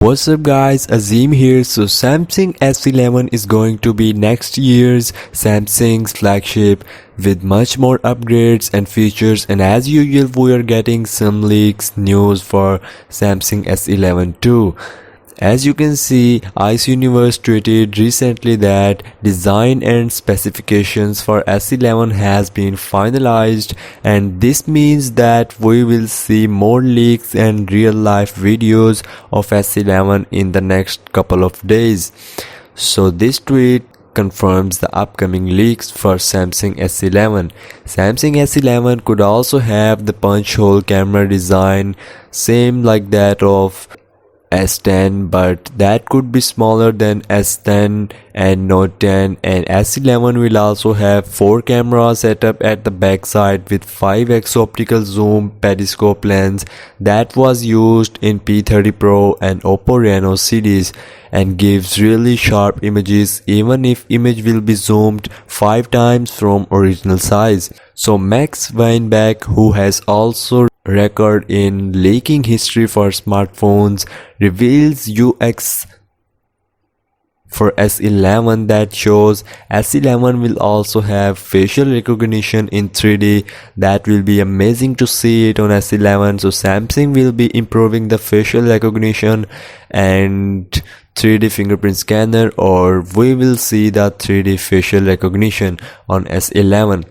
What's up guys, Azim here. So Samsung S11 is going to be next year's Samsung's flagship with much more upgrades and features, and as usual we are getting some leaks news for Samsung S11 too. As you can see, Ice Universe tweeted recently that design and specifications for S11 has been finalized, and this means that we will see more leaks and real life videos of S11 in the next couple of days. So this tweet confirms the upcoming leaks for Samsung S11. Samsung S11 could also have the punch hole camera design, same like that of S10, but that could be smaller than S10 and Note 10, and S11 will also have 4 cameras set up at the backside with 5x optical zoom periscope lens that was used in P30 Pro and Oppo Reno series, and gives really sharp images even if image will be zoomed 5 times from original size. So Max Weinbach, who has also record in leaking history for smartphones, reveals UX for S11 that shows S11 will also have facial recognition in 3D. That will be amazing to see it on S11. So Samsung will be improving the facial recognition and 3D fingerprint scanner, or we will see the 3D facial recognition on S11.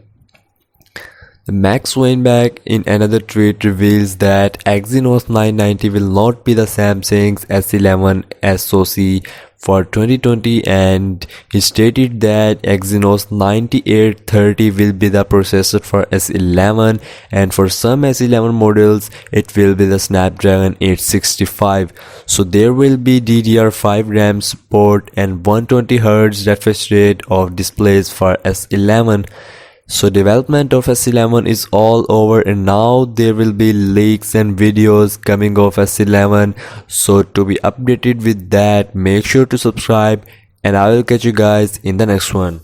Max Weinbach in another tweet reveals that Exynos 990 will not be the Samsung's S11 SoC for 2020, and he stated that Exynos 9830 will be the processor for S11, and for some S11 models it will be the Snapdragon 865. So there will be DDR5 RAM support and 120Hz refresh rate of displays for S11. So development of S11 is all over, and now there will be leaks and videos coming of S11. So to be updated with that, make sure to subscribe, and I will catch you guys in the next one.